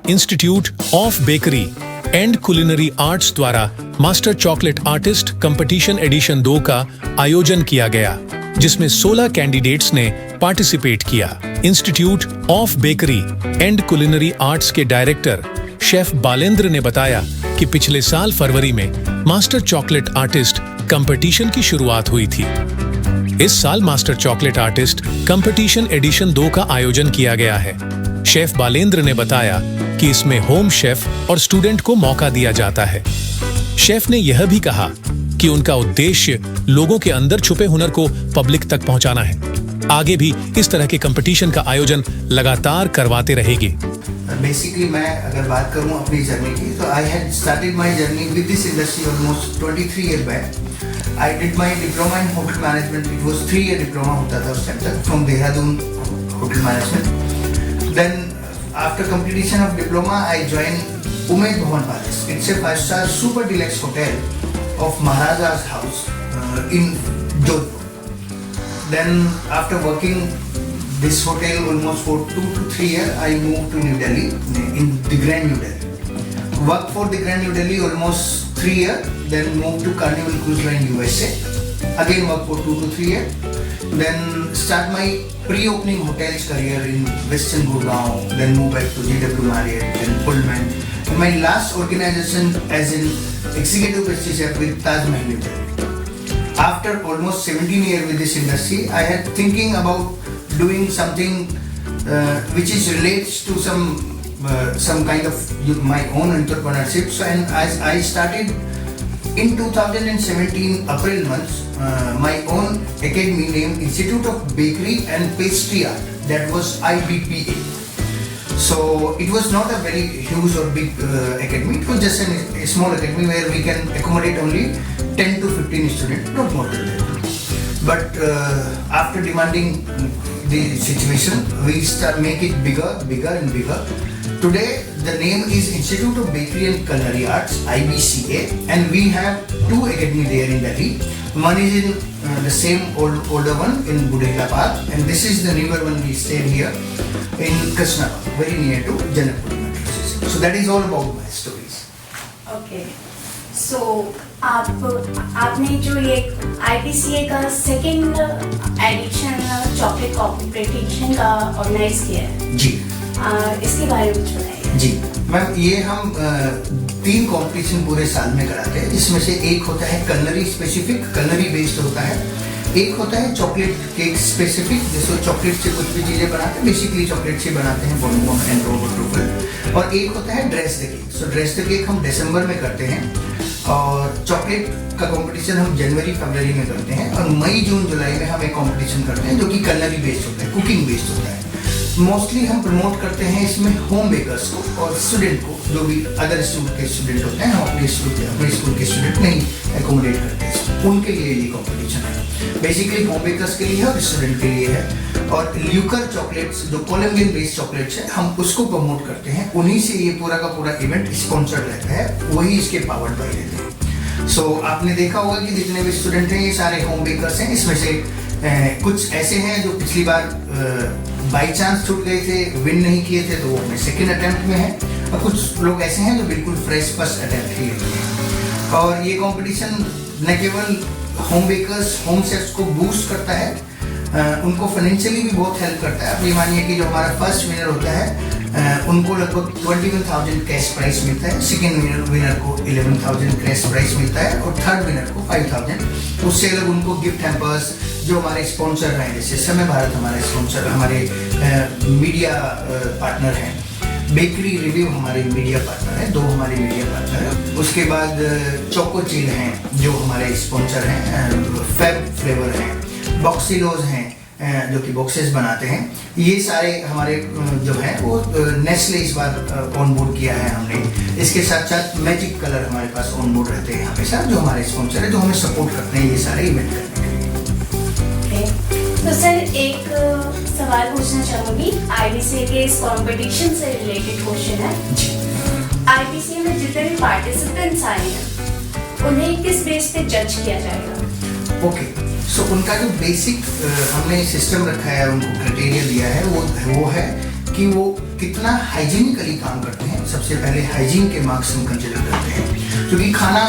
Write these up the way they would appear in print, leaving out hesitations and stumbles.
Institute of bakery and culinary arts द्वारा master chocolate artist competition edition 2 का आयोजन किया गया, जिसमें 16 कैंडिडेट्स ने पार्टिसिपेट किया। Institute of bakery and culinary arts के डायरेक्टर शेफ बालेंद्र ने बताया कि पिछले साल फरवरी में मास्टर चॉकलेट आर्टिस्ट कंपटीशन की शुरुआत हुई थी। इस साल master chocolate artist competition edition 2 का आयोजन किया गया है। शेफ बालेंद्र ने बताया कि इसमें होम शेफ और स्टूडेंट को मौका दिया जाता है। शेफ ने यह भी कहा कि उनका उद्देश्य लोगों के अंदर छुपे हुनर को पब्लिक तक पहुंचाना है। आगे भी इस तरह के कंपटीशन का आयोजन लगातार करवाते रहेगी। बेसिकली मैं अगर बात करूं अपनी जर्नी की, तो I had started my journey with this industry almost 23 year back. I did my diploma in hotel management. It was 3 year diploma होता था उस टाइम तक, from Dehradun hotel management. Then after completion of diploma, I joined Umaid Bhawan Palace. It's a 5-star super deluxe hotel of Maharaja's house in Jodhpur. Then after working this hotel almost for 2 to 3 years, I moved to New Delhi, in the Grand New Delhi. Worked for the Grand New Delhi almost 3 years, then moved to Carnival Cruise Line USA. Again worked for 2 to 3 years. Then start my pre-opening hotels career in Western Gurgaon, then move back to JW Marriott, then Pullman. And my last organization as an executive pastry chef with Taj Mahal Limited. After almost 17 years with this industry, I had thinking about doing something which is relates to some kind of my own entrepreneurship. So, and as I started in 2017 April month, my own academy named Institute of Bakery and Pastry Art, that was IBPA. So it was not a very huge or big academy. It was just a small academy where we can accommodate only 10 to 15 students, not more than that. But after demanding the situation, we make it bigger and bigger. Today the name is Institute of Bakery and Culinary Arts, IBCA, and we have 2 academy there in Delhi. One is in the same older one in Budhela Park, and this is the newer one we stayed here in Krishnapur, very near to Janakpur metro station. So that is all about my stories. Okay. So आपने जो ये IBCA का second edition chocolate competition का organise किया है जी, इसके बारे में बताइए। जी मैम, ये हम 3 कंपटीशन पूरे साल में कराते हैं, जिसमें से एक होता है कलनरी स्पेसिफिक, कलनरी बेस्ड होता है। एक होता है चॉकलेट केक स्पेसिफिक, जैसे चॉकलेट से कुछ भी चीज़ें बनाते हैं, बेसिकली चॉकलेट से बनाते हैं, बोनबोन एंड ट्रूफल। और एक होता है dress the cake. So dress the cake हम दिसंबर में करते हैं, और चॉकलेट का कंपटीशन हम जनवरी फरवरी में करते हैं, और मई जून जुलाई में हम एक कंपटीशन करते हैं जो कि कलनरी बेस्ड होता है, कुकिंग बेस्ड होता है। मोस्टली हम प्रमोट करते हैं इसमें होम बेकर्स को और स्टूडेंट को, जो भी अदर स्कूल के स्टूडेंट होते हैं, हम अपने स्कूल के स्टूडेंट नहीं एकोमोडेट करते हैं, उनके लिए ये कंपटीशन है। बेसिकली होम बेकर्स के लिए है और स्टूडेंट के लिए है। और ल्यूकर चॉकलेट्स, जो कोलंबियन बेस्ड चॉकलेट्स है, हम उसको प्रमोट करते हैं। उन्हीं से ये पूरा का पूरा इवेंट स्पॉन्सर्ड रहता है, वही इसके पावर्ड बाय रहते हैं। सो आपने देखा होगा कि जितने भी स्टूडेंट हैं ये सारे होम बेकर्स हैं। इसमें से कुछ ऐसे हैं जो पिछली बार बाई चांस छूट गए थे, विन नहीं किए थे, तो वो अपने सेकेंड अटेम्प्ट में है, और कुछ लोग ऐसे हैं जो बिल्कुल फ्रेश फर्स्ट अटेम्प्ट किए हैं। और ये कंपटीशन न केवल होम बेकर्स, होम शेफ्स को बूस्ट करता है, उनको फाइनेंशियली भी बहुत हेल्प करता है। आप ये मानिए कि जो हमारा फर्स्ट विनर होता है उनको लगभग 21,000 कैश प्राइस मिलता है, सेकेंड विनर को 11,000 कैश प्राइस मिलता है, और थर्ड विनर को 5,000। उससे अलग उनको गिफ्ट हैम्पर्स, जो हमारे स्पॉन्सर हैं, जैसे समय भारत हमारे स्पॉन्सर, हमारे मीडिया पार्टनर हैं, बेकरी रिव्यू हमारे मीडिया पार्टनर हैं, 2 हमारे मीडिया पार्टनर हैं। उसके बाद चोको चिल हैं जो हमारे स्पॉन्सर हैं, फैब फ्लेवर हैं, बॉक्सिलोज हैं जो कि बॉक्सेस बनाते हैं। ये सारे हमारे जो हैं वो नेस्ले इस बार ऑन बोर्ड किया है हमने। इसके साथ साथ मैजिक कलर हमारे पास ऑन बोर्ड रहते हैं हमेशा, जो हमारे स्पॉन्सर है, जो हमें सपोर्ट करते हैं ये सारे इवेंट करने के लिए। तो सर एक सवाल पूछना चाहूंगी आईबीसीए के इस कंपटीशन से रिलेटेड क्वेश्चन है। जी आईबीसीए में जितने भी पार्टिसिपेंट्स आए हैं उन्हें किस बेस पे जज किया जाएगा? ओके, सो उनका जो बेसिक हमने सिस्टम रखा है, उनको क्राइटेरिया दिया है, वो है कि वो कितना हाइजीनिकली काम करते हैं। सबसे पहले हाइजीन के मार्क्स हम कंसिडर करते हैं, क्योंकि खाना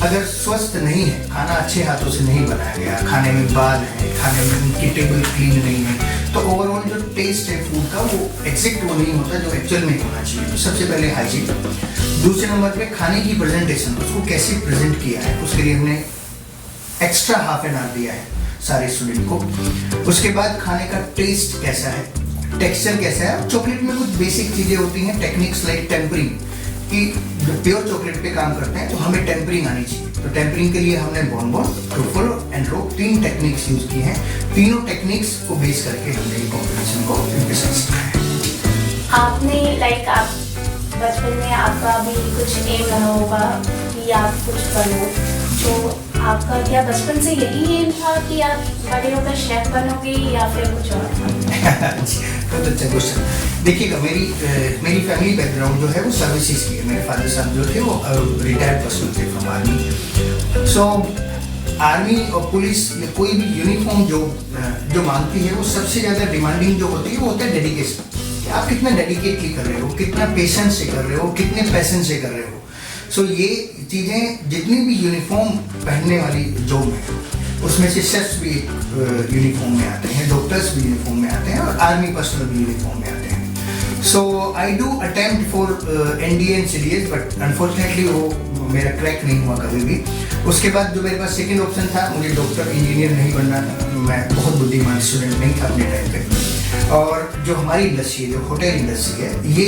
अगर स्वस्थ नहीं है, खाना अच्छे हाथों से नहीं बनाया गया, खाने में बाल है, खाने में उनकी टेबल क्लीन नहीं है, तो ओवरऑल जो टेस्ट है फूड का वो एग्जैक्ट वो नहीं होता जो एक्चुअल में होना चाहिए। तो सबसे पहले हाइजीन। दूसरे नंबर पे खाने की प्रेजेंटेशन, उसको कैसे प्रेजेंट किया है, उसके लिए हमने एक्स्ट्रा हाफ एन आवर दिया है सारे स्टूडेंट को। उसके बाद खाने का टेस्ट कैसा है, टेक्सचर कैसा है। चॉकलेट में कुछ बेसिक चीजें होती हैं, टेक्निक्स लाइक टेम्परिंग, कि प्योर चॉकलेट पे काम करते हैं तो हमें टेम्परिंग आनी चाहिए। तो टेम्परिंग के लिए हमने bonbon, truffle and rope 3 techniques use की हैं। तीनों टेक्निक्स को बेस करके हमने कॉम्पिटिशन को इम्प्रेशन किया है। आपने आप बचपन में आपका भी कुछ एम रहा होगा कि आप कुछ बनो, तो आपका क्या बचपन से यही एम था कि आप बड़े होकर शेफ बनोगे या फिर कुछ और? बहुत अच्छा क्वेश्चन। देखिएगा, मेरी फैमिली बैकग्राउंड जो है वो सर्विसेज की है। मेरे फादर साहब जो थे वो रिटायर्ड पर्सन थे फ्रॉम आर्मी। सो आर्मी और पुलिस में कोई भी यूनिफॉर्म जो मांगती है, वो सबसे ज़्यादा डिमांडिंग जो होती है वो होता है डेडिकेशन। आप कितना डेडिकेटली कर रहे हो, कितना पेशेंस से कर रहे हो, कितने पैशन से कर रहे हो। सो ये चीज़ें जितनी भी यूनिफॉर्म पहनने वाली जॉब है, उसमें से शेफ्स भी यूनिफॉर्म में आते हैं, डॉक्टर्स भी यूनिफॉर्म में आते हैं और आर्मी पर्सनल भी यूनिफॉर्म में आते हैं। So I do attempt for NDA and CDS, but unfortunately वो मेरा क्रैक नहीं हुआ कभी भी। उसके बाद जो मेरे पास सेकेंड ऑप्शन था, मुझे डॉक्टर इंजीनियर नहीं बनना था। मैं बहुत बुद्धिमान स्टूडेंट नहीं था अपने टाइम पे। और जो हमारी इंडस्ट्री है, जो होटल इंडस्ट्री है, ये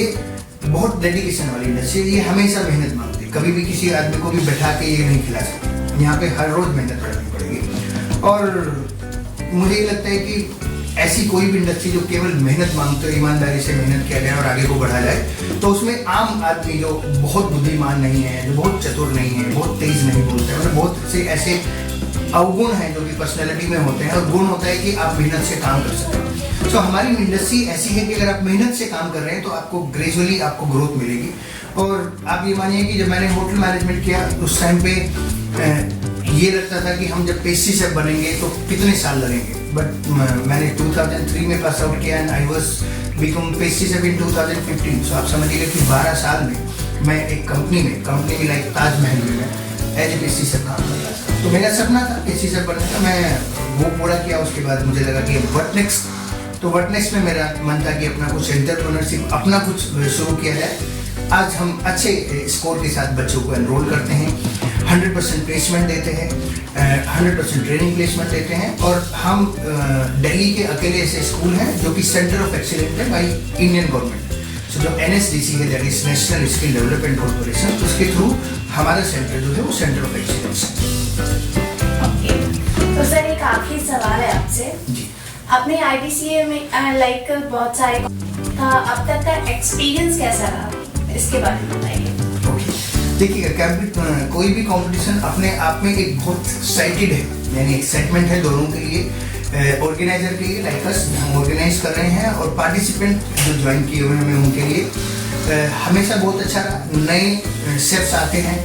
बहुत डेडिकेशन वाली इंडस्ट्री है। ये हमेशा मेहनत मांगती है। कभी भी किसी आदमी को भी बैठा के ये नहीं खिला सकते। यहाँ पे हर रोज मेहनत करनी पड़ेगी। और मुझे ये लगता है कि ऐसी कोई भी इंडस्ट्री जो केवल मेहनत मांगते हो, ईमानदारी से मेहनत किया जाए और आगे को बढ़ा जाए, तो उसमें आम आदमी जो बहुत बुद्धिमान नहीं है, जो बहुत चतुर नहीं है, बहुत तेज नहीं बोलते हैं, मतलब बहुत से ऐसे अवगुण हैं जो कि पर्सनैलिटी में होते हैं, और गुण होता है कि आप मेहनत से काम कर सकते हैं। तो हमारी इंडस्ट्री ऐसी है कि अगर आप मेहनत से काम कर रहे हैं तो आपको ग्रेजुअली आपको ग्रोथ मिलेगी। और आप ये मानिए कि जब मैंने होटल मैनेजमेंट किया उस टाइम पे ये लगता था कि हम जब पेस्ट्री शेफ बनेंगे तो कितने साल लगेंगे, बट मैंने 2003 में पास आउट किया and I was become pastry chef in 2015। सो आप समझिएगा कि 12 साल में मैं एक कंपनी में लाइक ताजमहल में एज ए पेस्ट्री शेफ काम कर रहा था। तो मेरा सपना था पेस्ट्री शेफ बनने का, मैं वो पूरा किया। उसके बाद मुझे लगा कि व्हाट नेक्स्ट, तो व्हाट नेक्स्ट में मेरा मन था कि अपना कुछ एंटरप्रेन्योरशिप, अपना कुछ शुरू किया जाए। आज हम अच्छे स्कोर के साथ बच्चों को एनरोल करते हैं, 100% प्लेसमेंट देते हैं, 100% ट्रेनिंग प्लेसमेंट देते हैं। और हम दिल्ली के अकेले ऐसे स्कूल हैं जो कि सेंटर ऑफ एक्सीलेंस है बाई इंडियन गवर्नमेंट। सो जो NSDC है, that is national skill development corporation, उसके थ्रू हमारा सेंटर जो है वो सेंटर ऑफ एक्सीलेंस है। ओके, तो सर एक आखिरी सवाल है आपसे। जी, आपने IBCA में बहुत सारे का अब तक का एक्सपीरियंस कैसा रहा, इसके बारे में बताइए। ओके, देखिएगा, कोई भी कंपटीशन अपने आप में एक बहुत एक्साइटेड है, यानी एक्साइटमेंट है दोनों के लिए, ऑर्गेनाइजर के लिए, लाइक अस हम ऑर्गेनाइज कर रहे हैं, और पार्टिसिपेंट जो ज्वाइन किए हुए हैं उनके लिए हमेशा बहुत अच्छा रहा। नए शेफ्स आते हैं,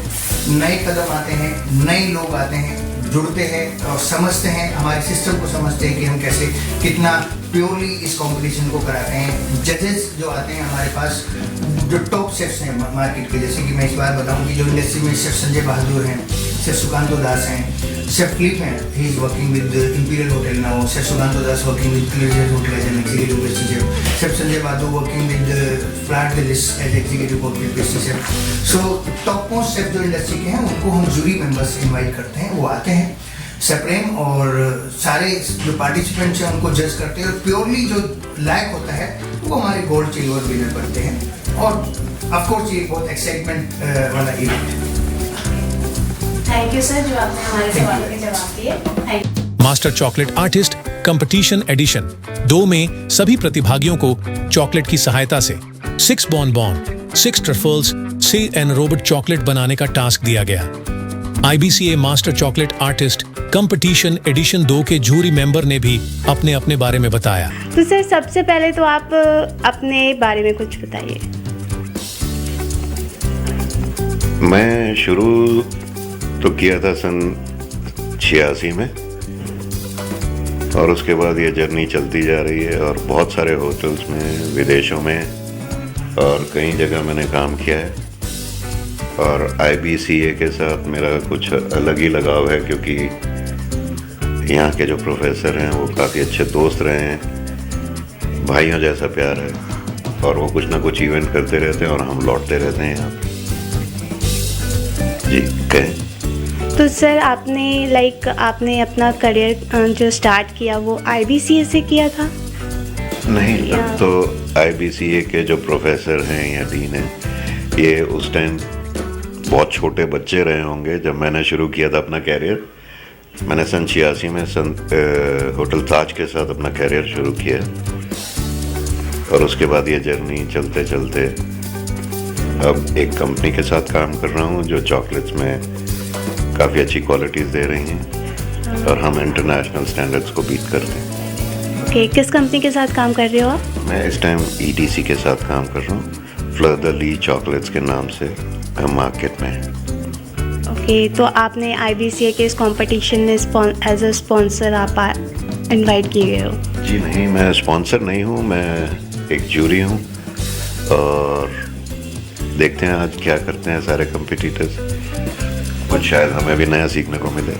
नए कदम आते हैं, नए लोग आते हैं, जुड़ते हैं और समझते हैं, हमारे सिस्टम को समझते हैं कि हम कैसे कितना प्योरली इस कंपटीशन को कराते हैं। जजेस जो आते हैं हमारे पास, जो टॉप शेफ्स हैं मार्केट के, जैसे कि मैं इस बार बताऊं कि जो इंडस्ट्री में शेफ संजय बहादुर हैं, शेफ सुकांतो दास हैं, शेफ फिलिप हैं, he is working with Imperial hotel now, chef Sukanto Das working with Claridges hotel as an executive pastry chef, chef Sanjay Bahadur working with Flat Willis as executive pastry chef. So top most chef जो industry के हैं उनको हम jury members invite करते हैं, वो आते हैं सप्रेम, और सारे जो पार्टिसिपेंट्स हैं उनको जज करते हैं, और प्योरली जो लायक होता है वो हमारे गोल्ड सिल्वर विनर बनते हैं। और ऑफ कोर्स ये बहुत एक्साइटमेंट वाला इवेंट है। थैंक यू सर, जो आपने हमारे सवालों के जवाब दिए। Thank you. Master chocolate artist competition edition 2 में सभी प्रतिभागियों को चॉकलेट की सहायता से 6 बॉनबॉन, 6 ट्रफल्स से एनरोबड चॉकलेट बनाने का टास्क दिया गया। IBCA master chocolate artist competition edition 2 के जूरी मेंबर ने भी अपने अपने बारे में बताया। तो सर सबसे पहले तो आप अपने बारे में कुछ बताइए। मैं शुरू तो किया था सन 86 में, और उसके बाद ये जर्नी चलती जा रही है और बहुत सारे होटल्स में, विदेशों में और कई जगह मैंने काम किया है। और IBCA के साथ मेरा कुछ अलग ही लगाव है, क्योंकि यहाँ के जो प्रोफेसर हैं वो काफ़ी अच्छे दोस्त रहे हैं, भाइयों जैसा प्यार है, और वो कुछ ना कुछ इवेंट करते रहते हैं और हम लौटते रहते हैं यहाँ पे। जी कहें। तो सर आपने अपना करियर जो स्टार्ट किया वो IBCA से किया था? नहीं, तब तो IBCA के जो प्रोफेसर हैं या डीन हैं, ये उस टाइम बहुत छोटे बच्चे रहे होंगे जब मैंने शुरू किया था अपना कैरियर। मैंने सन 86 में होटल ताज के साथ अपना कैरियर शुरू किया, और उसके बाद ये जर्नी चलते चलते अब एक कंपनी के साथ काम कर रहा हूँ जो चॉकलेट्स में काफ़ी अच्छी क्वालिटीज़ दे रही हैं, और हम इंटरनेशनल स्टैंडर्ड्स को बीट करते हैं। ओके, किस कंपनी के साथ काम कर रहे हो आप? मैं इस टाइम ETC के साथ काम कर रहा हूँ, फ्लर द ली चॉकलेट्स के नाम से मार्केट में। ओके, तो आपने IBCA के इस कंपटीशन में एज अ स्पॉन्सर आप इनवाइट किए गए हो? जी नहीं, मैं स्पॉन्सर नहीं हूँ, मैं एक जूरी हूँ, और देखते हैं आज क्या करते हैं सारे कम्पिटिटर्स, कुछ शायद हमें भी नया सीखने को मिले।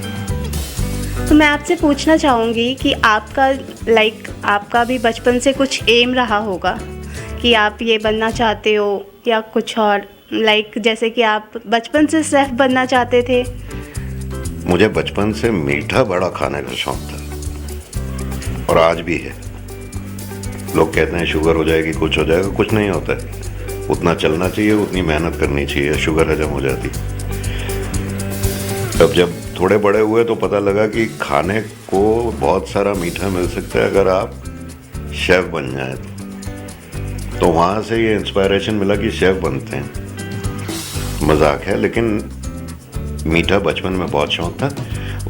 तो मैं आपसे पूछना चाहूँगी कि आपका भी बचपन से कुछ एम रहा होगा कि आप ये बनना चाहते हो या कुछ और, जैसे कि आप बचपन से शेफ बनना चाहते थे? मुझे बचपन से मीठा बड़ा खाने का शौक था, और आज भी है। लोग कहते हैं शुगर हो जाएगी, कुछ हो जाएगा, कुछ नहीं होता है। उतना चलना चाहिए, उतनी मेहनत करनी चाहिए, शुगर हजम हो जाती। अब जब थोड़े बड़े हुए तो पता लगा कि खाने को बहुत सारा मीठा मिल सकता है अगर आप शेफ बन जाए तो वहाँ से ये इंस्पायरेशन मिला कि शेफ बनते हैं। मजाक है, लेकिन मीठा बचपन में बहुत शौक था।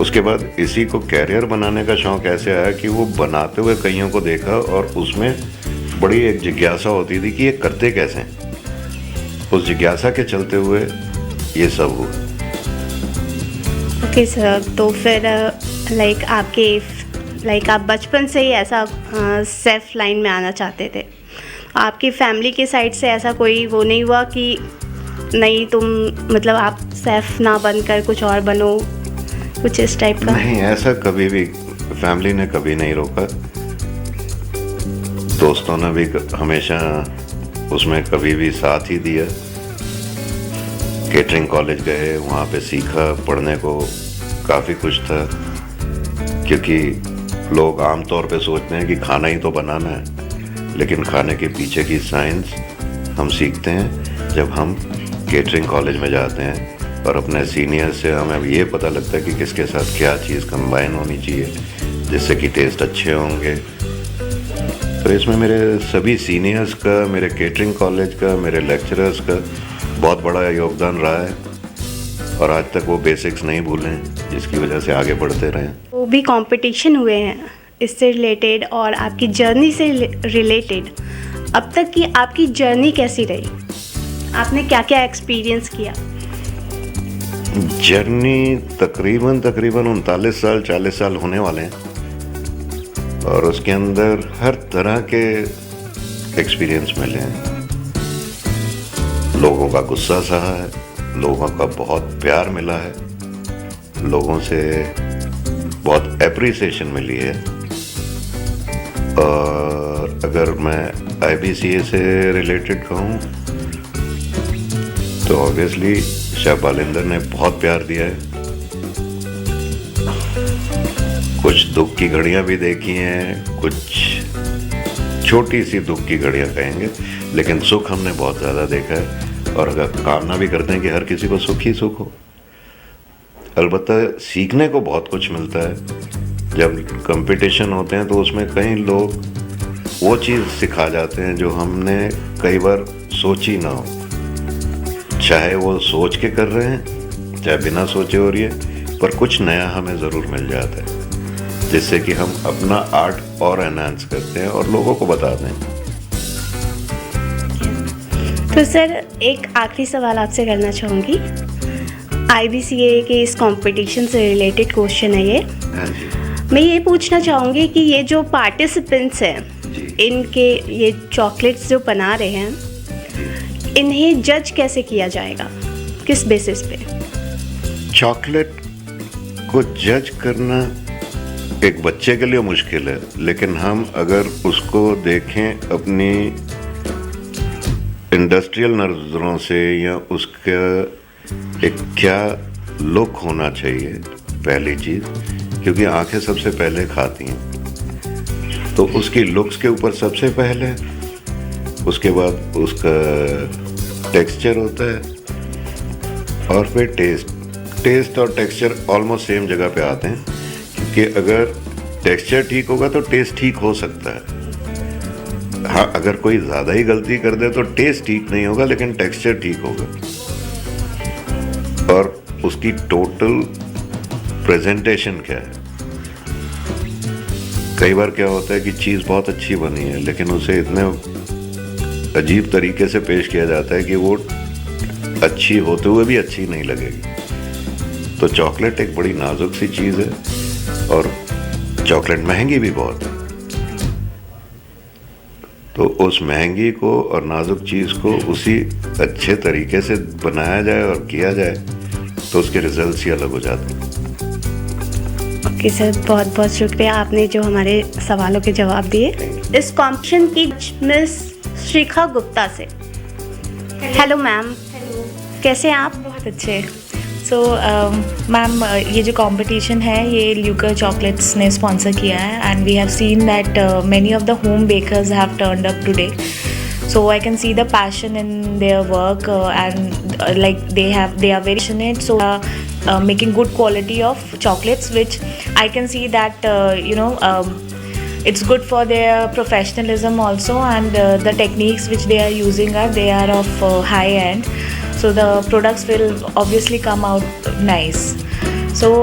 उसके बाद इसी को कैरियर बनाने का शौक ऐसे आया कि वो बनाते हुए कईयों को देखा, और उसमें बड़ी एक जिज्ञासा होती थी कि ये करते कैसे हैं। उस जिज्ञासा के चलते हुए ये सब हुआ। ओके सर, तो फिर आप बचपन से ही ऐसा शेफ लाइन में आना चाहते थे? आपकी फैमिली के साइड से ऐसा कोई वो नहीं हुआ कि नहीं तुम आप शेफ ना बनकर कुछ और बनो, कुछ इस टाइप का? नहीं, ऐसा कभी भी फैमिली ने कभी नहीं रोका। दोस्तों ने भी हमेशा उसमें कभी भी साथ ही दिया। केटरिंग कॉलेज गए, वहाँ पे सीखा, पढ़ने को काफ़ी कुछ था, क्योंकि लोग आमतौर पे सोचते हैं कि खाना ही तो बनाना है, लेकिन खाने के पीछे की साइंस हम सीखते हैं जब हम केटरिंग कॉलेज में जाते हैं, और अपने सीनियर से हमें ये पता लगता है कि किसके साथ क्या चीज़ कंबाइन होनी चाहिए जिससे कि टेस्ट अच्छे होंगे। तो इसमें मेरे सभी सीनियर्स का, मेरे केटरिंग कॉलेज का, मेरे लेक्चरर्स का बहुत बड़ा योगदान रहा है, और आज तक वो बेसिक्स नहीं भूले, जिसकी वजह से आगे बढ़ते रहे। वो भी कंपटीशन हुए हैं इससे रिलेटेड और आपकी जर्नी से रिलेटेड, अब तक की आपकी जर्नी कैसी रही? आपने क्या क्या एक्सपीरियंस किया? जर्नी तकरीबन 39 साल 40 साल होने वाले हैं, और उसके अंदर हर तरह के एक्सपीरियंस मिले हैं। लोगों का गुस्सा सहा है, लोगों का बहुत प्यार मिला है, लोगों से बहुत एप्रिसिएशन मिली है। और अगर मैं IBCA से रिलेटेड कहूँ तो ऑब्वियसली शेफ बालिंदर ने बहुत प्यार दिया है। कुछ दुख की घड़ियाँ भी देखी हैं, कुछ छोटी सी दुख की घड़ियाँ कहेंगे, लेकिन सुख हमने बहुत ज़्यादा देखा है, और अगर कामना भी करते हैं कि हर किसी को सुख ही सुख हो। अलबत्ता सीखने को बहुत कुछ मिलता है। जब कंपटीशन होते हैं तो उसमें कई लोग वो चीज़ सिखा जाते हैं जो हमने कई बार सोची ना हो, चाहे वो सोच के कर रहे हैं, चाहे बिना सोचे हो रही है, पर कुछ नया हमें ज़रूर मिल जाता है, जिससे कि हम अपना आर्ट और एनहांस करते हैं और लोगों को बताते हैं। तो सर एक आखिरी सवाल आपसे करना चाहूँगी। IBCA के इस कंपटीशन से रिलेटेड क्वेश्चन है ये। हाँ जी। मैं ये पूछना चाहूँगी कि ये जो पार्टिसिपेंट्स हैं, जी। इनके ये चॉकलेट्स जो बना रहे हैं, इन्हें जज कैसे किया जाएगा, किस बेसिस पे? चॉकलेट को जज करना एक बच्चे के लिए मुश्किल है, लेकिन हम अगर उसको देखें अपनी इंडस्ट्रियल नज़रों से, या उसका एक क्या लुक होना चाहिए, पहली चीज़, क्योंकि आंखें सबसे पहले खाती हैं, तो उसकी लुक्स के ऊपर सबसे पहले, उसके बाद उसका टेक्सचर होता है, और फिर टेस्ट और टेक्सचर ऑलमोस्ट सेम जगह पे आते हैं, क्योंकि अगर टेक्सचर ठीक होगा तो टेस्ट ठीक हो सकता है। हाँ, अगर कोई ज़्यादा ही गलती कर दे तो टेस्ट ठीक नहीं होगा, लेकिन टेक्सचर ठीक होगा। और उसकी टोटल प्रेजेंटेशन क्या है। कई बार क्या होता है कि चीज़ बहुत अच्छी बनी है, लेकिन उसे इतने अजीब तरीके से पेश किया जाता है कि वो अच्छी होते हुए भी अच्छी नहीं लगेगी। तो चॉकलेट एक बड़ी नाजुक सी चीज़ है, और चॉकलेट महंगी भी बहुत है। तो उस महंगी को और नाजुक चीज़ को उसी अच्छे तरीके से बनाया जाए और किया जाए, तो उसके रिजल्ट्स ही अलग हो जाते हैं। ओके सर, बहुत बहुत शुक्रिया, आपने जो हमारे सवालों के जवाब दिए। इस कॉम्पिटिशन की मिस शिखा गुप्ता से। Hello ma'am, hello. कैसे हैं आप? बहुत अच्छे। सो मैम, ये जो कंपटीशन है ये ल्यूकर चॉकलेट्स ने स्पॉन्सर किया है, and we have seen that many of the home bakers have turned up today. So I can see the passion in their work, and like they are very passionate, so making good quality of chocolates, which I can see that it's good for their professionalism also, and the techniques which they are using they are of high end, so the products will obviously come out nice. So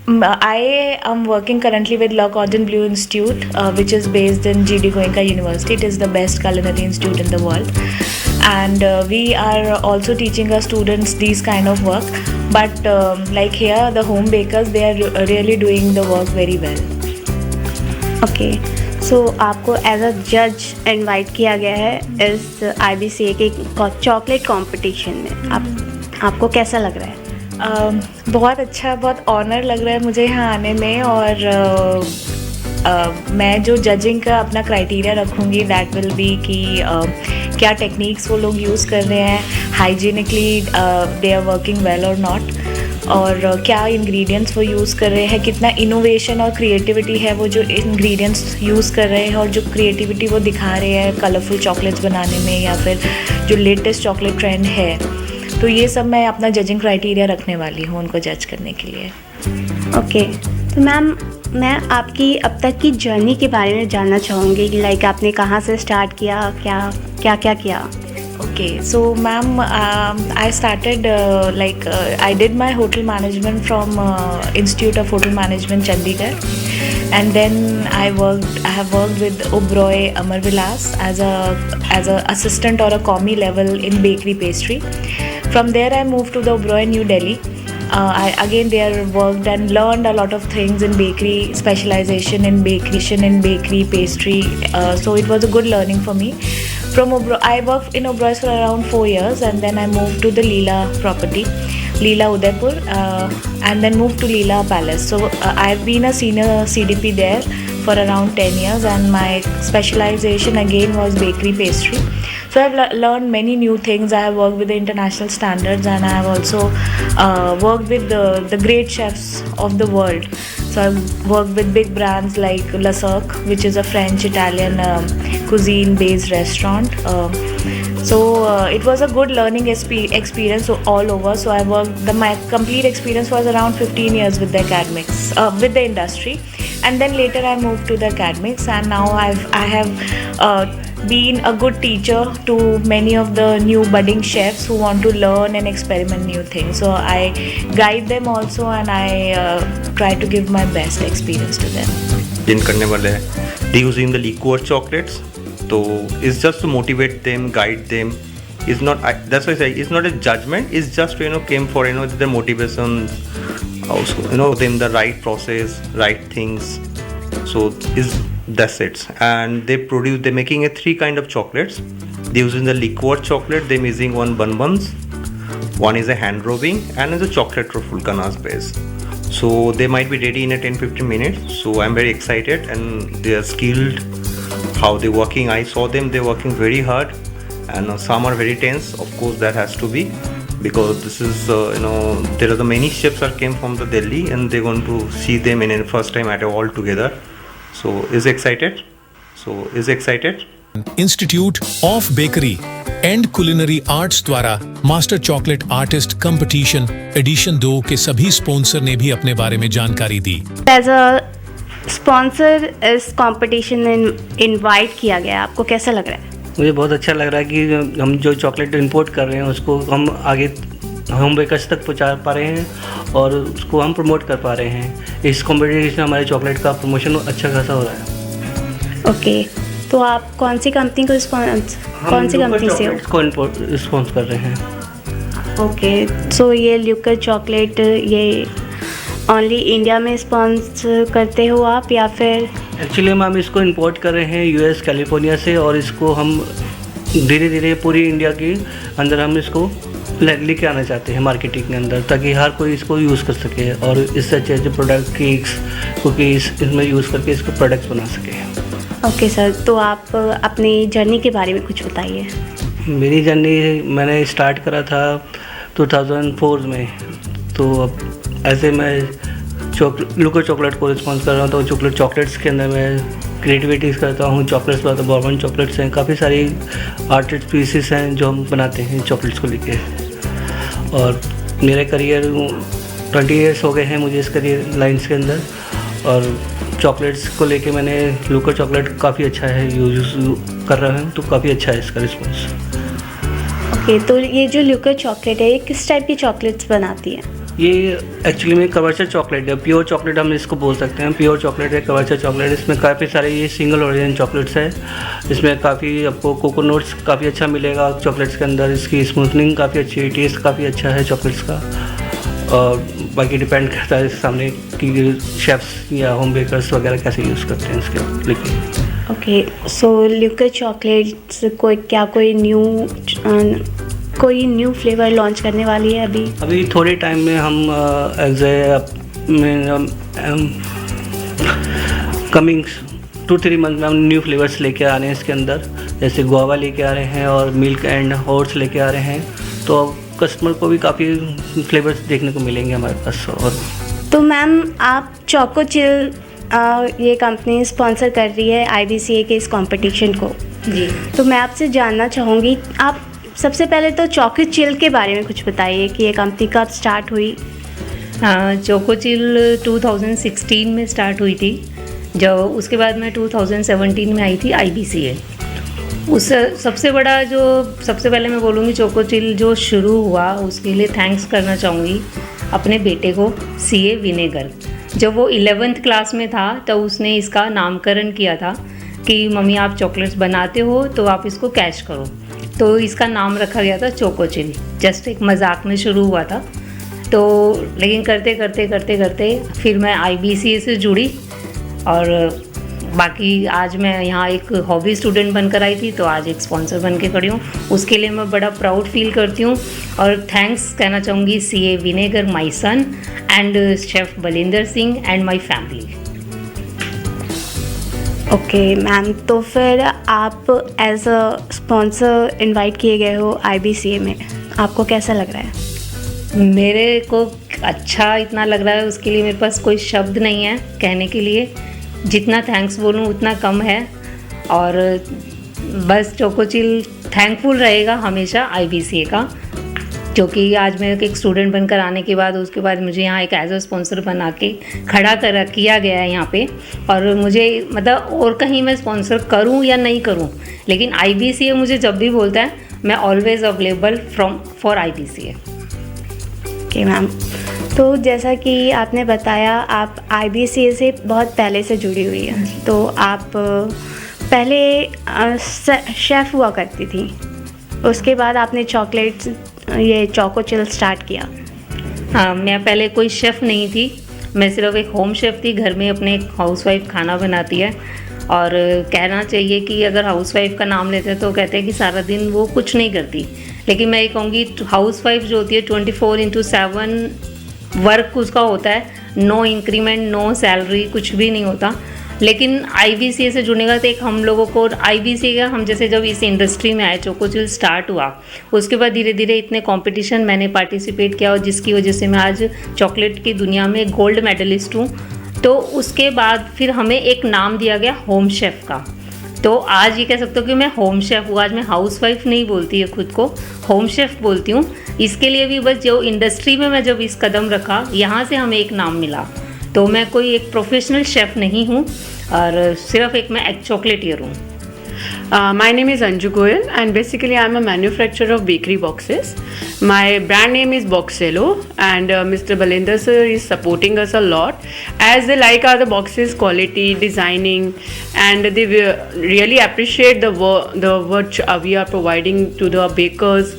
I am working currently with Le Cordon Bleu Institute, which is based in GD Goenka University. It is the best culinary institute in the world, and we are also teaching our students these kind of work. But like here, the home bakers, they are really doing the work very well. Okay, so आपको as अ जज invite किया गया है इस IBCA के chocolate competition में। आपको कैसा लग रहा है? बहुत अच्छा, बहुत ऑनर लग रहा है मुझे यहाँ आने में, और मैं जो जजिंग का अपना क्राइटेरिया रखूँगी दैट विल बी कि क्या टेक्निक्स वो लोग यूज़ कर रहे हैं, hygienically they are working well और नॉट, और क्या इंग्रेडिएंट्स वो यूज़ कर रहे हैं, कितना इनोवेशन और क्रिएटिविटी है वो जो इंग्रेडिएंट्स यूज़ कर रहे हैं, और जो क्रिएटिविटी वो दिखा रहे हैं कलरफुल चॉकलेट्स बनाने में, या फिर जो लेटेस्ट चॉकलेट ट्रेंड है। तो ये सब मैं अपना जजिंग क्राइटेरिया रखने वाली हूँ उनको जज करने के लिए। ओके, तो मैम मैं आपकी अब तक की जर्नी के बारे में जानना चाहूँगी कि लाइक आपने कहाँ से स्टार्ट किया, क्या किया? Okay, so ma'am, I started I did my hotel management from Institute of Hotel Management, Chandigarh, and then I have worked with Oberoi Amar Vilas as a assistant or a commie level in bakery pastry. From there I moved to the Oberoi New Delhi. I again there worked and learned a lot of things in bakery, specialization in bakery pastry. So it was a good learning for me. From Oberoi, I worked in Oberoi for around 4 years, and then I moved to the Leela property, Leela Udaipur, and then moved to Leela Palace. So I've been a senior CDP there for around 10 years, and my specialization again was bakery pastry. So I've learned many new things. I have worked with the international standards, and I have also worked with the great chefs of the world. So I've worked with big brands like Le Cirque, which is a French-Italian cuisine-based restaurant. So it was a good learning experience all over. So I worked. My complete experience was around 15 years with the academics, with the industry, and then later I moved to the academics, and now I have been a good teacher to many of the new budding chefs who want to learn and experiment new things. So I guide them also, and I try to give my best experience to them. जिन करने वाले हैं they using the liqueur chocolates, तो it's just to motivate them, guide them. It's not, that's why I say it's not a judgment, it's just came for the motivation, also them the right process, right things. So that's it. And they're making 3 kind of chocolates. They're using the liqueur chocolate, they're using one bonbons, one is a hand rubbing, and is a chocolate truffle ganache base. So they might be ready in a 10-15 minutes. So I'm very excited, and they are skilled how they're working. I saw them, they're working very hard, and some are very tense. Of course that has to be, because this is there are the many chefs that came from the Delhi, and they're going to see them in the first time at all together. So is excited. Institute of bakery and culinary arts द्वारा master chocolate artist competition edition 2 के सभी sponsor ने भी अपने बारे में जानकारी दी। As a sponsor इस कंपटीशन में इनवाइट किया गया, आपको कैसा लग रहा है? मुझे बहुत अच्छा लग रहा है कि हम जो चॉकलेट इंपोर्ट कर रहे हैं उसको हम आगे होम बेकर्स तक पहुंचा पा रहे हैं और उसको हम प्रमोट कर पा रहे हैं। इस कंपटीशन में हमारे चॉकलेट का प्रमोशन अच्छा खासा हो रहा है। ओके, तो आप कौन सी कंपनी को कौन सी कंपनी से हो? स्पॉन्स कर रहे हैं। ओके, सो ये ल्यूकर चॉकलेट ये ओनली इंडिया में स्पॉन्सर करते हो आप, या फिर? एक्चुअली हम इसको इंपोर्ट कर रहे हैं यूएस कैलिफोर्निया से, और इसको हम धीरे धीरे पूरी इंडिया के अंदर हम इसको लेके आना चाहते हैं मार्केटिंग के अंदर, ताकि हर कोई इसको यूज़ कर सके और इससे अच्छे अच्छे प्रोडक्ट, केक्स, कुकीज़ इसमें यूज़ करके इसको प्रोडक्ट्स बना सके। ओके सर, तो आप अपनी जर्नी के बारे में कुछ बताइए। मेरी जर्नी मैंने स्टार्ट करा था 2004 में, तो अब ऐसे मैं ल्यूकर चॉकलेट को रिस्पॉन्स कर रहा हूँ। तो चॉकलेट्स के अंदर मैं क्रिएटिविटीज़ करता हूँ। चॉकलेट्स पर तो बॉर्बन चॉकलेट्स हैं, काफ़ी सारी आर्टेड पीसेस हैं जो हम बनाते हैं चॉकलेट्स को लेके। और मेरे करियर 20 ईयर्स हो गए हैं मुझे इस करियर लाइन्स के अंदर, और चॉकलेट्स को लेके मैंने ल्यूकर चॉकलेट काफ़ी अच्छा है यूज़ कर रहा हूँ, तो काफ़ी अच्छा है इसका रिस्पॉन्स। ओके, तो ये जो ल्यूकर चॉकलेट है ये किस टाइप की चॉकलेट्स बनाती है? ये एक्चुअली में कवर्चर चॉकलेट है, प्योर चॉकलेट हम इसको बोल सकते हैं। प्योर चॉकलेट है, कवर्चर चॉकलेट। इसमें काफ़ी सारे ये सिंगल ओरिजिन चॉकलेट्स है। इसमें काफ़ी आपको कोकोनट्स काफ़ी अच्छा मिलेगा चॉकलेट्स के अंदर। इसकी स्मूथनिंग काफ़ी अच्छी है, टेस्ट काफ़ी अच्छा है चॉकलेट्स का। और बाकी डिपेंड करता है सामने कि शेफ्स या होम बेकर्स वगैरह कैसे यूज़ करते हैं इसके लेके। ओके, सो ल्यूकर चॉकलेट्स कोई न्यू फ्लेवर लॉन्च करने वाली है अभी थोड़े टाइम में हम कमिंग 2-3 मंथ में हम न्यू फ्लेवर्स लेके आ रहे हैं इसके अंदर। जैसे गुआवा लेके आ रहे हैं और मिल्क एंड हॉर्स लेके आ रहे हैं, तो कस्टमर को भी काफ़ी फ्लेवर्स देखने को मिलेंगे हमारे पास। और तो मैम, आप चोको चिल ये कंपनी स्पॉन्सर कर रही है IBCA के इस कंपटीशन को जी, तो मैं आपसे जानना चाहूँगी, आप सबसे पहले तो चोको चिल के बारे में कुछ बताइए कि ये कंपनी कब स्टार्ट हुई? चोको चिल 2016 में स्टार्ट हुई थी। जो उसके बाद मैं 2017 में आई थी IBCA। उस सबसे पहले मैं बोलूँगी चोको चिल जो शुरू हुआ उसके लिए थैंक्स करना चाहूँगी अपने बेटे को, CA विनेगर। जब वो 11th क्लास में था तो उसने इसका नामकरण किया था कि मम्मी आप चॉकलेट्स बनाते हो तो आप इसको कैच करो, तो इसका नाम रखा गया था चोको चिल। जस्ट एक मजाक में शुरू हुआ था, तो लेकिन करते करते फिर मैं IBCA से जुड़ी, और बाकी आज मैं यहाँ एक हॉबी स्टूडेंट बनकर आई थी, तो आज एक स्पॉन्सर बन के खड़ी हूँ। उसके लिए मैं बड़ा प्राउड फील करती हूँ और थैंक्स कहना चाहूँगी CA vinegar, my son and chef Balinder Singh and my family. Okay ma'am, तो फिर आप एज अ स्पॉन्सर इनवाइट किए गए हो IBCA में, आपको कैसा लग रहा है? मेरे को अच्छा इतना लग रहा है, उसके लिए मेरे पास कोई शब्द नहीं है कहने के लिए। जितना थैंक्स बोलूँ उतना कम है, और बस चोको चिल थैंकफुल रहेगा हमेशा IBCA का। क्योंकि आज मैं एक स्टूडेंट बनकर आने के बाद उसके बाद मुझे यहाँ एक एज अ स्पॉन्सर बना के खड़ा किया गया है यहाँ पे। और मुझे मतलब और कहीं मैं स्पॉन्सर करूँ या नहीं करूँ, लेकिन IBCA मुझे जब भी बोलता है मैं always available for IBCA। Okay ma'am, तो जैसा कि आपने बताया आप IBCA से बहुत पहले से जुड़ी हुई है, तो आप पहले शेफ़ हुआ करती थी, उसके बाद आपने चॉकलेट्स ये चोको चिल स्टार्ट किया। हाँ, मैं पहले कोई शेफ़ नहीं थी, मैं सिर्फ एक होम शेफ़ थी। घर में अपने एक हाउसवाइफ खाना बनाती है, और कहना चाहिए कि अगर हाउसवाइफ का नाम लेते हैं तो कहते हैं कि सारा दिन वो कुछ नहीं करती, लेकिन मैं ये कहूँगी हाउसवाइफ जो होती है 24/7 वर्क उसका होता है, नो इंक्रीमेंट, नो सैलरी, कुछ भी नहीं होता। लेकिन IBCA से जुड़ने का तो एक हम लोगों को IBCA का, हम जैसे जब इस इंडस्ट्री में आए, चोको चिल स्टार्ट हुआ, उसके बाद धीरे धीरे इतने कंपटीशन मैंने पार्टिसिपेट किया, और जिसकी वजह से मैं आज चॉकलेट की दुनिया में गोल्ड मेडलिस्ट हूँ। तो उसके बाद फिर हमें एक नाम दिया गया होम शेफ़ का। तो आज ये कह सकते हो कि मैं होम शेफ़ हूँ। आज मैं हाउसवाइफ नहीं बोलती है खुद को, होम शेफ़ बोलती हूँ। इसके लिए भी बस जो इंडस्ट्री में मैं जब इस कदम रखा, यहाँ से हमें एक नाम मिला। तो मैं कोई एक प्रोफेशनल शेफ़ नहीं हूँ, और सिर्फ मैं एक चॉकलेटियर हूँ। My name is Anju Goyal, and basically I'm a manufacturer of bakery boxes. My brand name is Boxello, and Mr. Balender sir is supporting us a lot, as they like our boxes quality, designing, and they really appreciate the what we are providing to the bakers,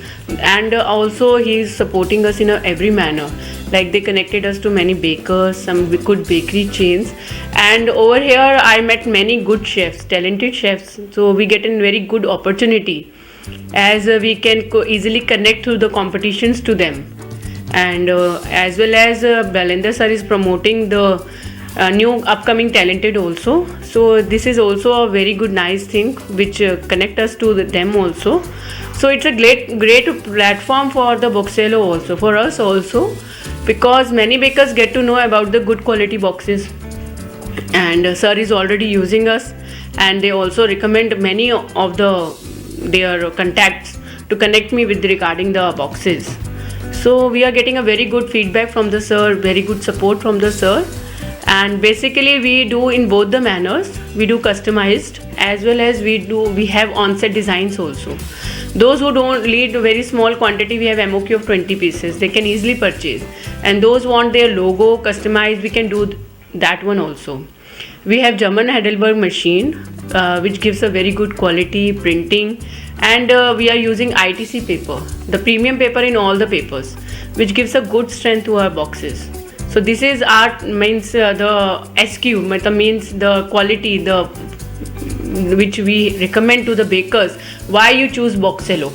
and also he is supporting us in every manner. Like they connected us to many bakers, some good bakery chains, and over here I met many good chefs, talented chefs. So we get a very good opportunity, as we can easily connect through the competitions to them, and as well as Balender sir is promoting the new upcoming talented also. So this is also a very good nice thing which connect us to them also. So it's a great platform for the Boxello also, for us also, because many bakers get to know about the good quality boxes, and sir is already using us, and they also recommend many of their contacts to connect me with regarding the boxes. So we are getting a very good feedback from the sir, very good support from the sir, and basically we do in both the manners. We do customized as well as we have on-set designs also. Those who don't need a very small quantity, we have MOQ of 20 pieces. They can easily purchase. And those want their logo customized, we can do that one also. We have German Heidelberg machine, which gives a very good quality printing, and we are using ITC paper, the premium paper in all the papers, which gives a good strength to our boxes. So this is our means the SQ, means the quality, which we recommend to the bakers. Why you choose Boxello?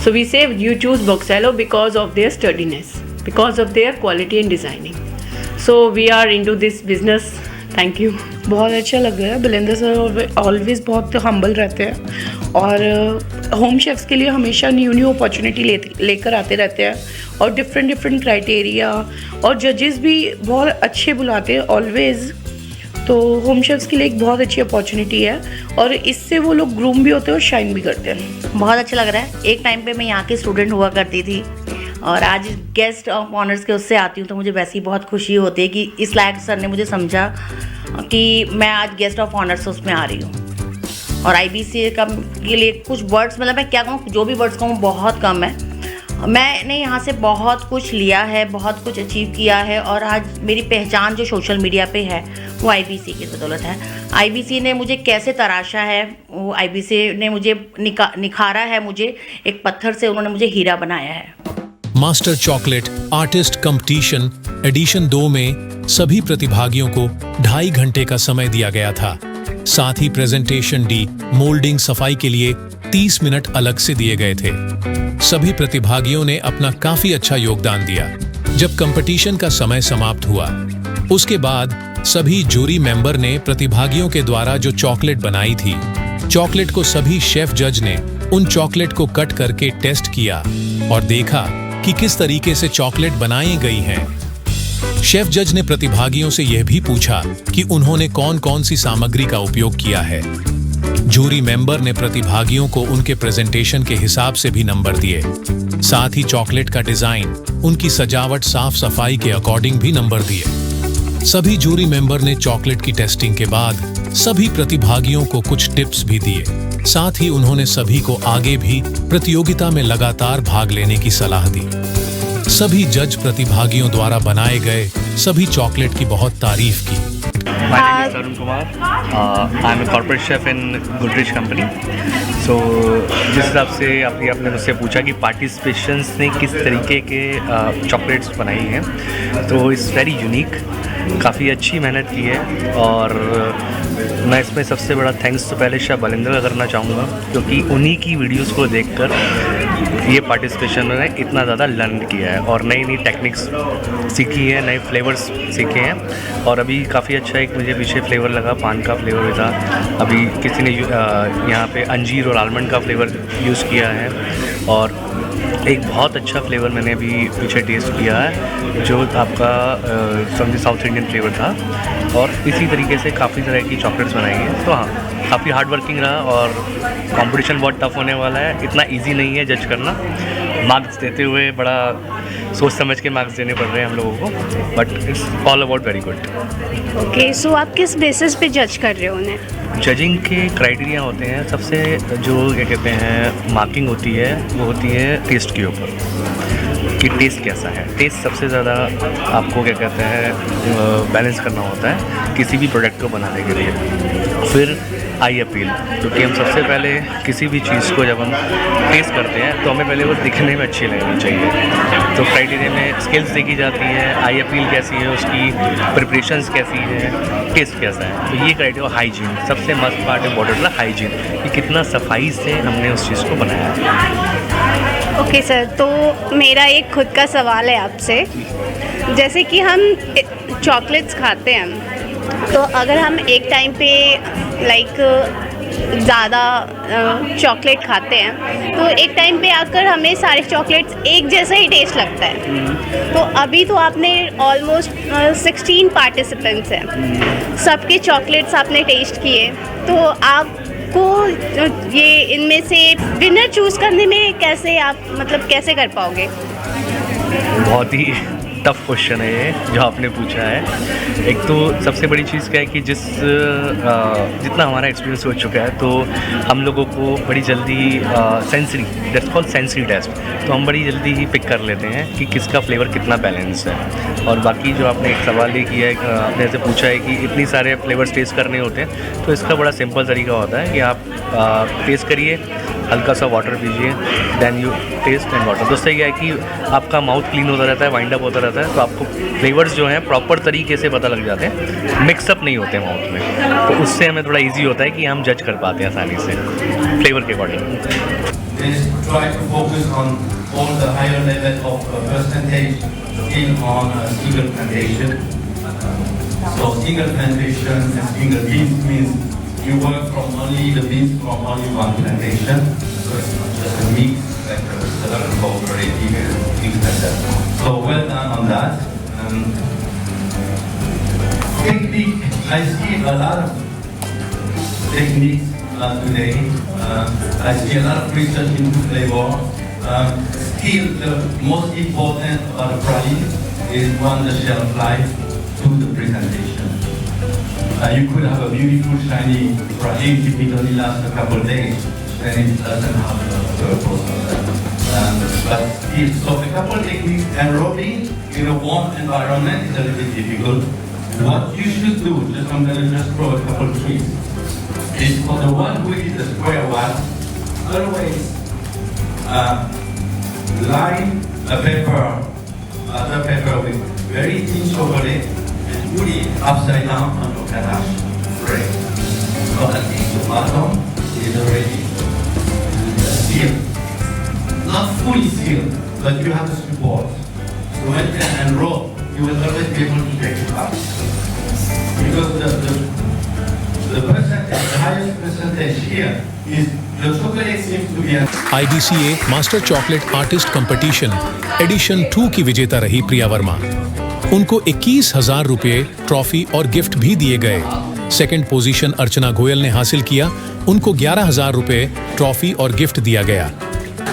So we say you choose Boxello because of their sturdiness, because of their quality and designing. So we are into this business. Thank you. बहुत अच्छा लग रहा है। बलेंदर sir always बहुत humble रहते हैं, और home chefs के लिए हमेशा न्यू अपॉर्चुनिटी लेकर आते रहते हैं, और डिफरेंट क्राइटेरिया, और जजेस भी बहुत अच्छे बुलाते हैं ऑलवेज। तो होम शेफ्स के लिए एक बहुत अच्छी अपॉर्चुनिटी है, और इससे वो लोग ग्रूम भी होते हैं और शाइन भी करते हैं। बहुत अच्छा लग रहा है। एक टाइम पे मैं यहाँ की स्टूडेंट हुआ करती थी, और आज गेस्ट ऑफ ऑनर्स के उससे आती हूँ, तो मुझे वैसे ही बहुत खुशी होती है कि इस लायक सर ने मुझे समझा कि मैं आज गेस्ट ऑफ ऑनर्स उसमें आ रही हूँ। और IBCA का के लिए कुछ वर्ड्स, मतलब मैं क्या कहूँ, जो भी वर्ड्स कहूँ बहुत कम है। मैंने यहाँ से बहुत कुछ लिया है, बहुत कुछ अचीव किया है, और आज मेरी पहचान जो सोशल मीडिया पे है वो IBCA की बदौलत है। IBCA ने मुझे कैसे तराशा है, वो IBCA ने मुझे निखारा है, मुझे एक पत्थर से उन्होंने मुझे हीरा बनाया है। Master chocolate artist competition edition 2 में सभी प्रतिभागियों को 2.5 घंटे का समय दिया गया था। साथ ही प्रेजेंटेशन डी, मोल्डिंग, सफाई के लिए 30 मिनट अलग से दिए गए थे। सभी प्रतिभागियों ने अपना काफी अच्छा योगदान दिया। जब कंपटीशन का समय समाप्त हुआ, उसके बाद सभी जूरी मेंबर ने प्रतिभागियों के द्वारा जो चॉकलेट बनाई थी, चॉकलेट को सभी शेफ जज ने उन चॉकलेट को कट करके टेस्ट किया और देखा कि किस तरीके से चॉकलेट बनाई गई हैं। शेफ जज ने प्रतिभागियों से यह भी पूछा कि उन्होंने कौन कौन सी सामग्री का उपयोग किया है। जूरी मेंबर ने प्रतिभागियों को उनके प्रेजेंटेशन के हिसाब से भी नंबर दिए। साथ ही चॉकलेट का डिजाइन, उनकी सजावट, साफ सफाई के अकॉर्डिंग भी नंबर दिए। सभी जूरी मेंबर ने चॉकलेट की टेस्टिंग के बाद सभी प्रतिभागियों को कुछ टिप्स भी दिए। साथ ही उन्होंने सभी को आगे भी प्रतियोगिता में लगातार भाग लेने की सलाह दी। सभी जज प्रतिभागियों द्वारा बनाए गए सभी चॉकलेट की बहुत तारीफ की। My name is Tarun Kumar. I'm a corporate chef in Goodrich Company. So जिस हिसाब से आपने मुझसे पूछा कि पार्टिसिपेशंस ने किस तरीके के चॉकलेट्स बनाई हैं, तो इट्स वेरी यूनिक, काफ़ी अच्छी मेहनत की है। और मैं इसमें सबसे बड़ा थैंक्स तो पहले शाह बलिंदर का करना चाहूँगा, क्योंकि उन्हीं की वीडियोस को देखकर ये पार्टिसिपेशन में इतना ज़्यादा लर्न किया है और नई नई टेक्निक्स सीखी हैं, नए फ्लेवर्स सीखे हैं। और अभी काफ़ी अच्छा एक मुझे पीछे फ्लेवर लगा, पान का फ्लेवर भी था। अभी किसी ने यहाँ पे अंजीर और आलमंड का फ्लेवर यूज़ किया है और एक बहुत अच्छा फ्लेवर मैंने अभी पीछे टेस्ट किया है जो आपका from the south Indian flavour था। और इसी तरीके से काफ़ी तरह की चॉकलेट्स बनाई हैं। तो हाँ, काफ़ी हार्ड वर्किंग रहा और कंपटीशन बहुत टफ होने वाला है। इतना इजी नहीं है जज करना। मार्क्स देते हुए बड़ा सोच समझ के मार्क्स देने पड़ रहे हैं हम लोगों को, but it's all about very good. Okay, so आप किस बेसिस पे जज कर रहे हो उन्हें? जजिंग के क्राइटेरिया होते हैं, सबसे जो क्या कहते हैं मार्किंग होती है वो होती है टेस्ट के ऊपर कि टेस्ट कैसा है। टेस्ट सबसे ज़्यादा आपको क्या कहते हैं बैलेंस करना होता है किसी भी प्रोडक्ट को बनाने के लिए। फिर आई अपील, क्योंकि हम सबसे पहले किसी भी चीज़ को जब हम टेस्ट करते हैं तो हमें पहले वो दिखने में अच्छी लगनी चाहिए। तो क्राइटेरिया में स्किल्स देखी जाती है, आई अपील कैसी है, उसकी प्रिपरेशंस कैसी है, टेस्ट कैसा है। तो ये क्राइटेरिया। हाइजीन सबसे मस्ट पार्ट इम्पोर्टेंट है, हाइजीन कि कितना सफाई से हमने उस चीज़ को बनाया। ओके सर, तो मेरा एक खुद का सवाल है आपसे। जैसे कि हम चॉकलेट्स खाते हैं, तो अगर हम एक टाइम पे ज़्यादा चॉकलेट खाते हैं तो एक टाइम पे आकर हमें सारे चॉकलेट्स एक जैसा ही टेस्ट लगता है। तो अभी तो आपने ऑलमोस्ट 16 पार्टिसिपेंट्स हैं, सबके चॉकलेट्स आपने टेस्ट किए, तो आपको ये इनमें से विनर चूज़ करने में कैसे कैसे कर पाओगे? बहुत ही टफ क्वेश्चन है ये जो आपने पूछा है। एक तो सबसे बड़ी चीज़ क्या है कि जितना हमारा एक्सपीरियंस हो चुका है, तो हम लोगों को बड़ी जल्दी sensory, that's called sensory taste, तो हम बड़ी जल्दी ही पिक कर लेते हैं कि किसका फ्लेवर कितना बैलेंस है। और बाकी जो आपने एक सवाल ये किया है, आपने ऐसे पूछा है कि इतनी सारे फ्लेवर्स टेस्ट करने होते हैं, तो इसका बड़ा सिंपल तरीका होता है कि आप टेस्ट करिए, हल्का सा वाटर पीजिए, then you taste and water. तो उससे क्या है कि आपका माउथ क्लीन होता रहता है, वाइंड अप होता रहता है, तो आपको फ्लेवर्स जो हैं प्रॉपर तरीके से पता लग जाते हैं, मिक्सअप नहीं होते माउथ में। तो उससे हमें थोड़ा इजी होता है कि हम जज कर पाते हैं आसानी से फ्लेवर के according. Try to focus on all the higher level of percentage in on single plantation. So single plantation and single beans means you work from only the beans from only one plantation. So it's not just a mix like a lot of cooperative and things like that. So well done on that. Technique, I see a lot of techniques today. I see a lot of research into flavor. Still, the most important about the praline is one, the shelf life, two, the presentation. You could have a beautiful shiny praline if it only lasts a couple of days, then it doesn't have the purpose. But still, so a couple of techniques, and rolling in a warm environment is a little bit difficult. What you should do, I'm going to just throw a couple of tricks. Is for the one who is the square one, always line a paper, other paper with very thin chocolate and put it upside down on your ganache bread. So that means the bottom is already sealed. Not fully sealed, but you have the support. So when you unroll, you will always be able to take it out. Because the percentage, the highest percentage here is the chocolate seems to be IBCA master chocolate artist competition edition 2 की विजेता रही प्रिया वर्मा। उनको 21,000 रुपये, trophy और gift भी दिए गए। Second position अर्चना गोयल ने हासिल किया, उनको 11,000 रुपए ट्रॉफी और गिफ्ट दिया गया।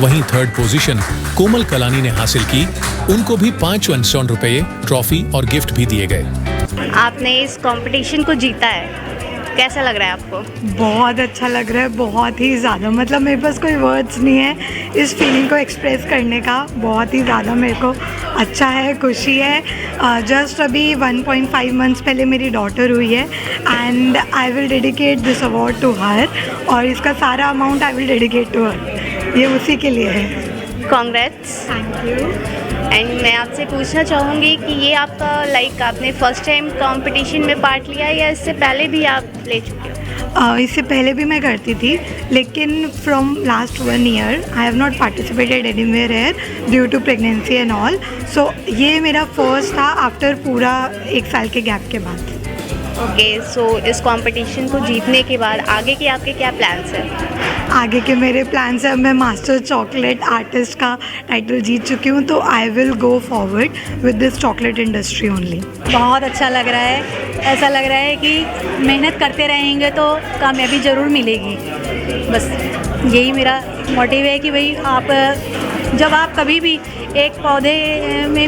वहीं थर्ड पोजीशन कोमल कलानी ने हासिल की, उनको भी 551 रुपए ट्रॉफी और गिफ्ट भी दिए गए। आपने इस कंपटीशन को जीता है, कैसा लग रहा है आपको? बहुत अच्छा लग रहा है, बहुत ही ज़्यादा। मतलब मेरे पास कोई वर्ड्स नहीं है इस फीलिंग को एक्सप्रेस करने का। बहुत ही ज़्यादा मेरे को अच्छा है, खुशी है। जस्ट अभी 1.5 मंथ्स पहले मेरी डॉटर हुई है and I will dedicate this award to her, और इसका सारा amount I will dedicate to her. ये उसी के लिए है। कॉन्ग्रेट्स। Thank you. एंड मैं आपसे पूछना चाहूँगी कि ये आपका आपने फर्स्ट टाइम कंपटीशन में पार्ट लिया है या इससे पहले भी आप ले चुके हो? इससे पहले भी मैं करती थी, लेकिन from last 1 year I have not participated anywhere here due to pregnancy and all. So ये मेरा फर्स्ट था आफ्टर पूरा 1 साल के गैप के बाद। ओके, सो इस कंपटीशन को जीतने के बाद आगे के आपके क्या प्लान्स हैं? आगे के मेरे प्लान्स हैं, मैं मास्टर चॉकलेट आर्टिस्ट का टाइटल जीत चुकी हूँ, तो I will go forward with this chocolate industry only. बहुत अच्छा लग रहा है, ऐसा लग रहा है कि मेहनत करते रहेंगे तो कामयाबी ज़रूर मिलेगी। बस यही मेरा मोटिव है कि भाई जब आप कभी भी एक पौधे में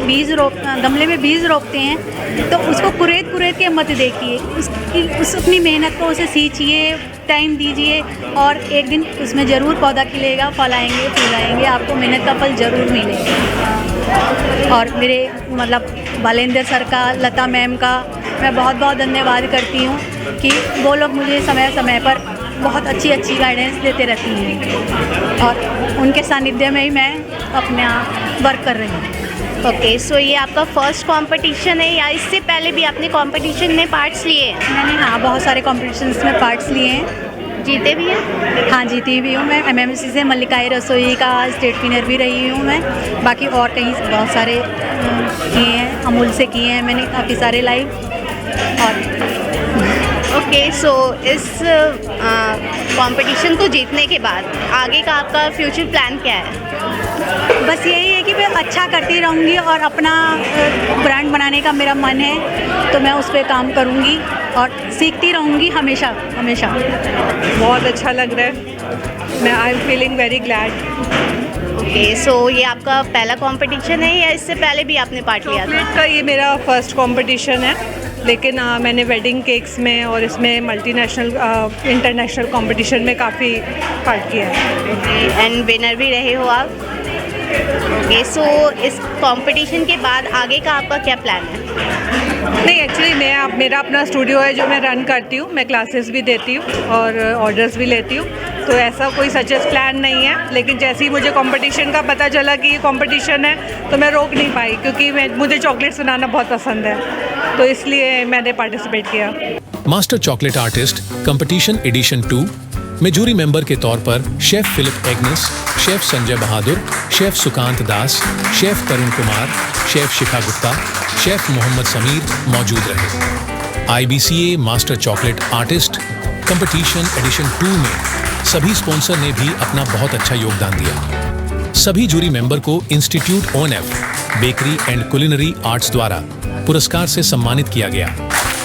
गमले में बीज रोपते हैं तो उसको कुरेद के मत देखिए, अपनी मेहनत को उसे सींचिए, टाइम दीजिए और एक दिन उसमें ज़रूर पौधा खिलेगा, फल आएंगे, फूल आएंगे, आपको मेहनत का फल ज़रूर मिलेगा। और मेरे बालेंद्र सर का, लता मैम का मैं बहुत बहुत धन्यवाद करती हूँ कि वो लोग मुझे समय समय पर बहुत अच्छी गाइडेंस देते रहती हैं और उनके सानिध्य में ही मैं अपना वर्क कर रही हूँ। ओके, सो ये आपका फर्स्ट कंपटीशन है या इससे पहले भी आपने कंपटीशन में पार्ट्स लिए हैं? मैंने बहुत सारे कॉम्पिटिशन्स में पार्ट्स लिए हैं। जीते भी हैं? हाँ, जीती भी हूँ मैं। MMC से मल्लिकाई रसोई का स्टेट विनर भी रही हूँ मैं। बाकी और कहीं बहुत सारे किए हैं, अमूल से किए हैं मैंने काफ़ी सारे लाइव। और ओके, सो इस कंपटीशन को जीतने के बाद आगे का आपका फ्यूचर प्लान क्या है? बस यही है कि मैं अच्छा करती रहूँगी और अपना ब्रांड बनाने का मेरा मन है, तो मैं उस पर काम करूँगी और सीखती रहूँगी हमेशा। बहुत अच्छा लग रहा है, मैं I am feeling very glad. Okay, so ये आपका पहला कंपटीशन है या इससे पहले भी आपने पार्ट लिया था? चॉकलेट का ये मेरा फर्स्ट कंपटीशन है, लेकिन मैंने वेडिंग केक्स में और इसमें मल्टीनेशनल इंटरनेशनल कंपटीशन में काफ़ी पार्ट किया है। एंड विनर भी रहे हो आप? ओके, सो इस कंपटीशन के बाद आगे का आपका क्या प्लान है? नहीं, एक्चुअली मेरा अपना स्टूडियो है जो मैं रन करती हूँ, मैं क्लासेस भी देती हूँ और ऑर्डर्स भी लेती हूँ, तो ऐसा कोई सचेस प्लान नहीं है। लेकिन जैसे ही मुझे कंपटीशन का पता चला कि ये कंपटीशन है तो मैं रोक नहीं पाई, क्योंकि मुझे चॉकलेट्स बनाना बहुत पसंद है, तो इसलिए मैंने पार्टिसिपेट किया। Master chocolate artist competition edition 2 में जूरी मेंबर के तौर पर chef Philip Agnes, chef Sanjay Bahadur, chef Sukant Das, chef Tarun Kumar, chef Shikha Gupta, chef Mohammed Sameer मौजूद रहे। IBCA master chocolate artist competition edition 2 में सभी स्पॉन्सर ने भी अपना बहुत अच्छा योगदान दिया। सभी जूरी मेंबर को institute ONF bakery and culinary arts द्वारा पुरस्कार से सम्मानित किया गया।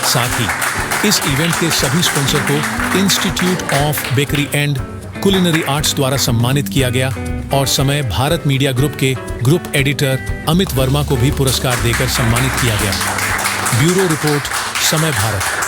साथ ही इस इवेंट के सभी स्पॉन्सर को institute of bakery and culinary arts द्वारा सम्मानित किया गया और समय भारत मीडिया ग्रुप के ग्रुप एडिटर अमित वर्मा को भी पुरस्कार देकर सम्मानित किया गया। ब्यूरो रिपोर्ट, समय भारत।